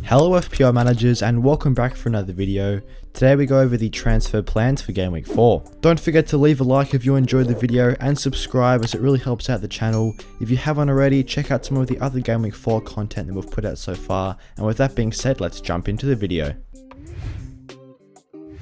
Hello FPL managers and welcome back for another video. Today we go over the transfer plans for Game Week 4. Don't forget to leave a like if you enjoyed the video and subscribe as it really helps out the channel. If you haven't already, check out some of the other Game Week 4 content that we've put out so far. And with that being said, let's jump into the video.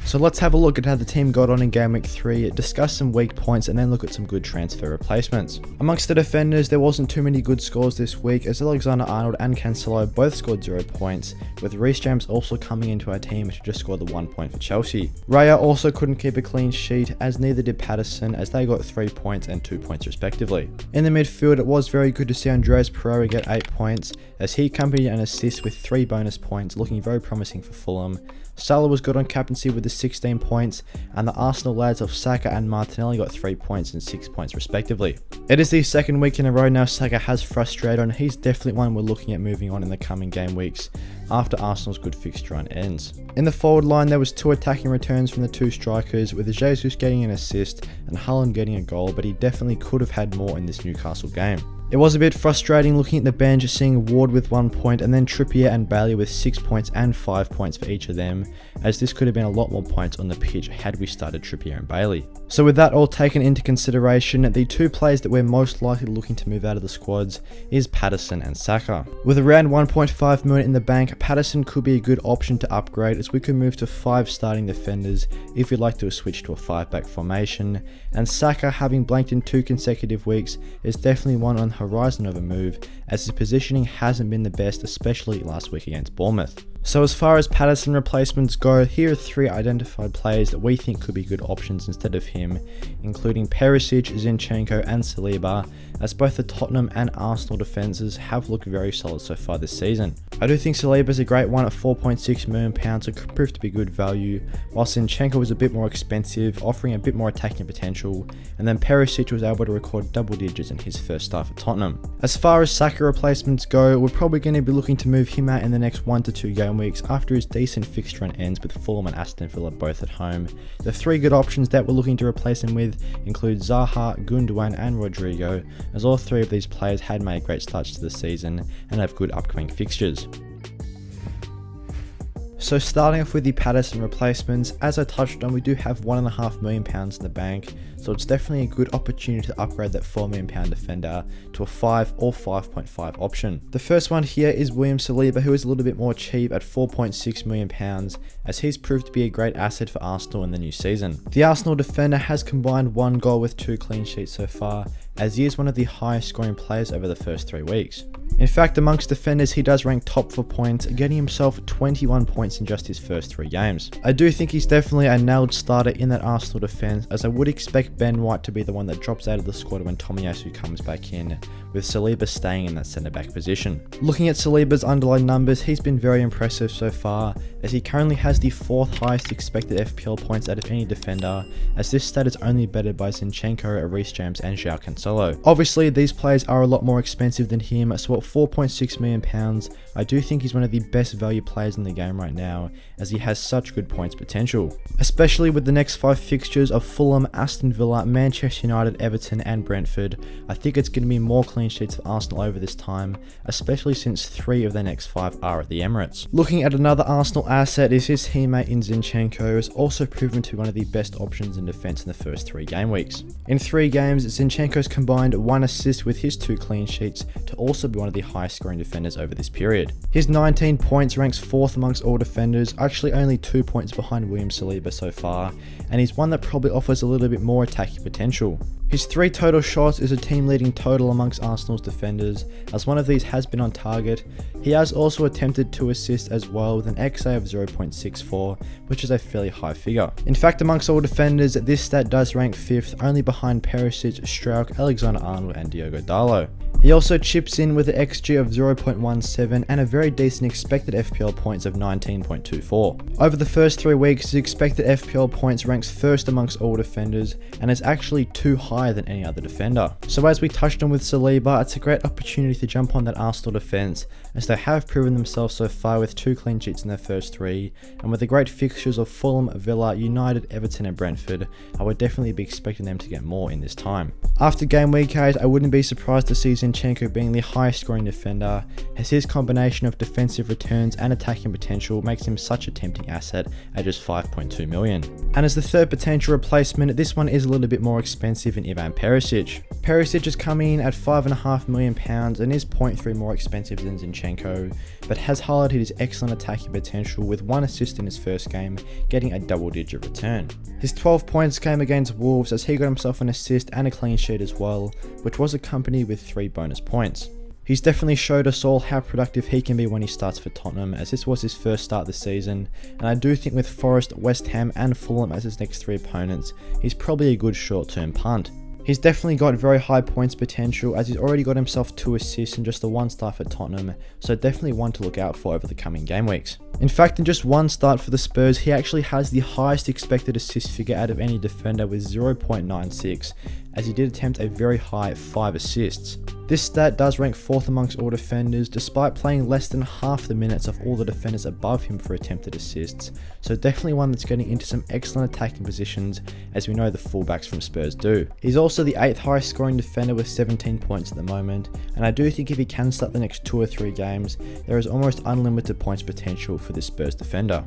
So let's have a look at how the team got on in Game Week 3, discuss some weak points and then look at some good transfer replacements. Amongst the defenders, there wasn't too many good scores this week as Alexander-Arnold and Cancelo both scored 0 points, with Reece James also coming into our team to just score the 1 point for Chelsea. Raya also couldn't keep a clean sheet as neither did Patterson as they got 3 points and 2 points respectively. In the midfield, it was very good to see Andreas Pereira get 8 points as he accompanied an assist with 3 bonus points, looking very promising for Fulham. Salah was good on captaincy with the 16 points, and the Arsenal lads of Saka and Martinelli got 3 points and 6 points respectively. It is the second week in a row now Saka has frustrated, and he's definitely one we're looking at moving on in the coming game weeks after Arsenal's good fixture run ends. In the forward line, there was 2 attacking returns from the 2 strikers, with Jesus getting an assist and Haaland getting a goal, but he definitely could have had more in this Newcastle game. It was a bit frustrating looking at the bench, seeing Ward with 1 point and then Trippier and Bailey with 6 points and 5 points for each of them, as this could have been a lot more points on the pitch had we started Trippier and Bailey. So with that all taken into consideration, the 2 players that we're most likely looking to move out of the squads is Patterson and Saka. With around 1.5 million in the bank, Patterson could be a good option to upgrade as we could move to 5 starting defenders if you'd like to switch to a 5-back formation, and Saka, having blanked in 2 consecutive weeks, is definitely one on the horizon of a move as his positioning hasn't been the best, especially last week against Bournemouth. So as far as Patterson replacements go, here are 3 identified players that we think could be good options instead of him, including Perisic, Zinchenko and Saliba, as both the Tottenham and Arsenal defences have looked very solid so far this season. I do think Saliba is a great one at £4.6 million, it could prove to be good value, whilst Zinchenko was a bit more expensive, offering a bit more attacking potential, and then Perisic was able to record double digits in his first start for Tottenham. As far as Saka replacements go, we're probably going to be looking to move him out in the next 1 to 2 game weeks after his decent fixture run ends with Fulham and Aston Villa both at home. The 3 good options that we're looking to replace him with include Zaha, Gundogan and Rodrigo, as all 3 of these players had made great starts to the season and have good upcoming fixtures. So starting off with the Patterson replacements, as I touched on, we do have £1.5 million in the bank, so it's definitely a good opportunity to upgrade that £4 million defender to a 5 or 5.5 option. The first one here is William Saliba, who is a little bit more cheap at £4.6 million, as he's proved to be a great asset for Arsenal in the new season. The Arsenal defender has combined 1 goal with 2 clean sheets so far, as he is one of the highest scoring players over the first 3 weeks. In fact, amongst defenders, he does rank top for points, getting himself 21 points in just his first 3 games. I do think he's definitely a nailed starter in that Arsenal defence, as I would expect Ben White to be the one that drops out of the squad when Tomiyasu comes back in, with Saliba staying in that centre-back position. Looking at Saliba's underlying numbers, he's been very impressive so far, as he currently has the 4th highest expected FPL points out of any defender, as this stat is only bettered by Zinchenko, Reece James and João Cancelo. Obviously, these players are a lot more expensive than him, so at £4.6 million, I do think he's one of the best value players in the game right now, as he has such good points potential. Especially with the next 5 fixtures of Fulham, Aston Villa, Manchester United, Everton and Brentford, I think it's going to be more clean sheets for Arsenal over this time, especially since 3 of their next 5 are at the Emirates. Looking at another Arsenal asset is his teammate in Zinchenko, who has also proven to be one of the best options in defence in the first 3 game weeks. In 3 games, Zinchenko's combined 1 assist with his 2 clean sheets to also be one of the highest scoring defenders over this period. His 19 points ranks 4th amongst all defenders, actually only 2 points behind William Saliba so far, and he's one that probably offers a little bit more attacking potential. His 3 total shots is a team leading total amongst Arsenal's defenders, as one of these has been on target. He has also attempted 2 assists as well with an XA of 0.64, which is a fairly high figure. In fact, amongst all defenders, this stat does rank 5th, only behind Perisic, Struijk, Alexander-Arnold and Diogo Dalot. He also chips in with an XG of 0.17 and a very decent expected FPL points of 19.24. Over the first 3 weeks, his expected FPL points ranks 1st amongst all defenders and is actually 2 higher than any other defender. So as we touched on with Saliba, it's a great opportunity to jump on that Arsenal defence, as they have proven themselves so far with 2 clean sheets in their first 3, and with the great fixtures of Fulham, Villa, United, Everton and Brentford, I would definitely be expecting them to get more in this time. After game week 8, I wouldn't be surprised to see Zinchenko being the highest scoring defender, as his combination of defensive returns and attacking potential makes him such a tempting asset at just 5.2 million. And as the third potential replacement, this one is a little bit more expensive in Ivan Perisic. Perisic is coming in at £5.5 million and is 0.3 more expensive than Zinchenko, but has highlighted his excellent attacking potential with 1 assist in his first game, getting a double-digit return. His 12 points came against Wolves as he got himself an assist and a clean sheet as well, which was accompanied with 3 bonus points. He's definitely showed us all how productive he can be when he starts for Tottenham, as this was his first start this season, and I do think with Forest, West Ham and Fulham as his next 3 opponents, he's probably a good short-term punt. He's definitely got very high points potential, as he's already got himself 2 assists in just the 1 start for Tottenham, so definitely one to look out for over the coming game weeks. In fact, in just 1 start for the Spurs, he actually has the highest expected assist figure out of any defender with 0.96, as he did attempt a very high 5 assists. This stat does rank 4th amongst all defenders, despite playing less than half the minutes of all the defenders above him for attempted assists, so definitely one that's getting into some excellent attacking positions, as we know the fullbacks from Spurs do. He's also the 8th highest scoring defender with 17 points at the moment, and I do think if he can start the next 2 or 3 games, there is almost unlimited points potential for this Spurs defender.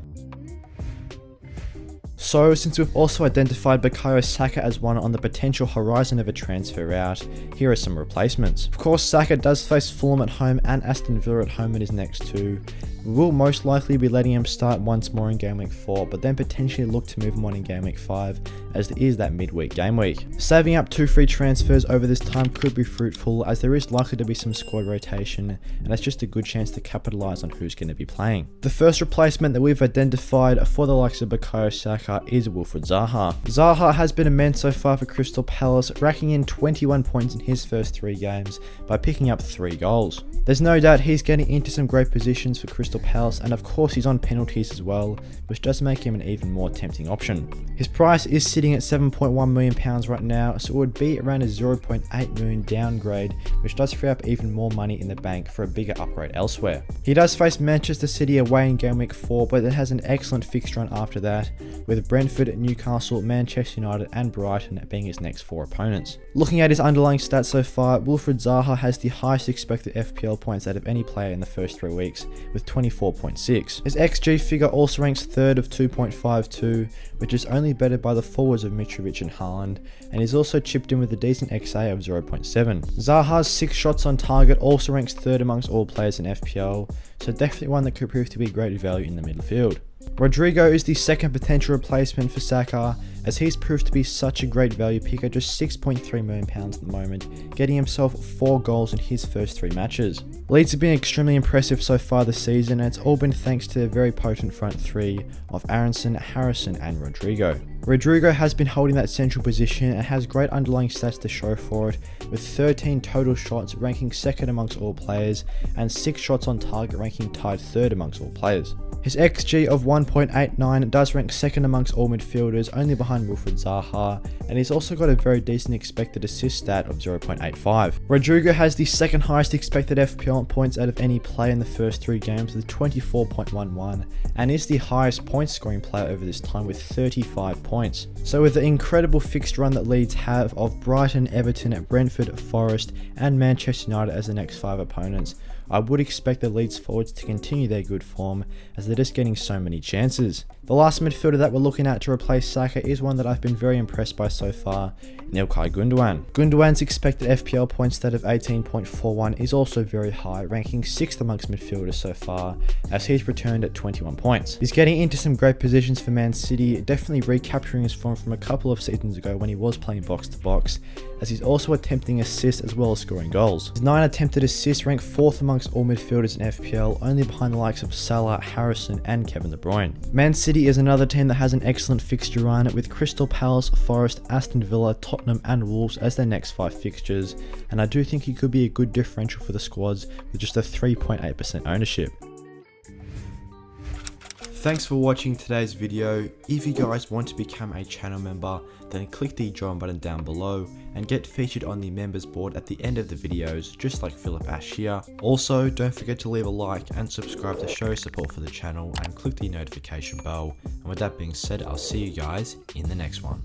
So, since we've also identified Bukayo Saka as one on the potential horizon of a transfer out, here are some replacements. Of course, Saka does face Fulham at home and Aston Villa at home in his next 2. We will most likely be letting him start once more in Game Week 4, but then potentially look to move him on in Game Week 5, as there is that midweek game week. Saving up 2 free transfers over this time could be fruitful, as there is likely to be some squad rotation, and that's just a good chance to capitalise on who's going to be playing. The first replacement that we've identified for the likes of Bukayo Saka is Wilfried Zaha. Zaha has been immense so far for Crystal Palace, racking in 21 points in his first 3 games by picking up 3 goals. There's no doubt he's getting into some great positions for Crystal Palace, and of course he's on penalties as well, which does make him an even more tempting option. His price is sitting at £7.1 million right now, so it would be around a 0.8 million downgrade, which does free up even more money in the bank for a bigger upgrade elsewhere. He does face Manchester City away in Game Week 4, but it has an excellent fixture run after that, with Brentford, Newcastle, Manchester United and Brighton being his next 4 opponents. Looking at his underlying stats so far, Wilfried Zaha has the highest expected FPL points out of any player in the first 3 weeks, with 24.6. His XG figure also ranks 3rd of 2.52, which is only bettered by the forwards of Mitrovic and Haaland, and is also chipped in with a decent XA of 0.7. Zaha's 6 shots on target also ranks 3rd amongst all players in FPL, so definitely one that could prove to be great value in the midfield. Rodrigo is the second potential replacement for Saka, as he's proved to be such a great value pick at just £6.3 million at the moment, getting himself 4 goals in his first 3 matches. Leeds have been extremely impressive so far this season, and it's all been thanks to their very potent front 3 of Aaronson, Harrison and Rodrigo. Rodrigo has been holding that central position and has great underlying stats to show for it, with 13 total shots ranking 2nd amongst all players and 6 shots on target ranking tied 3rd amongst all players. His XG of 1.89 does rank 2nd amongst all midfielders, only behind Wilfried Zaha, and he's also got a very decent expected assist stat of 0.85. Rodrigo has the 2nd highest expected FPL points out of any player in the first 3 games with 24.11, and is the highest point scoring player over this time with 35 points. So with the incredible fixed run that Leeds have of Brighton, Everton, Brentford, Forest and Manchester United as the next 5 opponents, I would expect the Leeds forwards to continue their good form, as they're just getting so many chances. The last midfielder that we're looking at to replace Saka is one that I've been very impressed by so far, İlkay Gündoğan. Gündoğan's expected FPL point stat of 18.41 is also very high, ranking 6th amongst midfielders so far, as he's returned at 21 points. He's getting into some great positions for Man City, definitely recapturing his form from a couple of seasons ago when he was playing box to box, as he's also attempting assists as well as scoring goals. His 9 attempted assists rank 4th amongst all midfielders in FPL, only behind the likes of Salah, Harrison and Kevin De Bruyne. Man City is another team that has an excellent fixture run, with Crystal Palace, Forest, Aston Villa, Tottenham and Wolves as their next 5 fixtures, and I do think he could be a good differential for the squads with just a 3.8% ownership. Thanks for watching today's video. If you guys want to become a channel member, then click the join button down below and get featured on the members board at the end of the videos, just like Philip Ash here. Also, don't forget to leave a like and subscribe to show support for the channel, and click the notification bell. And with that being said, I'll see you guys in the next one.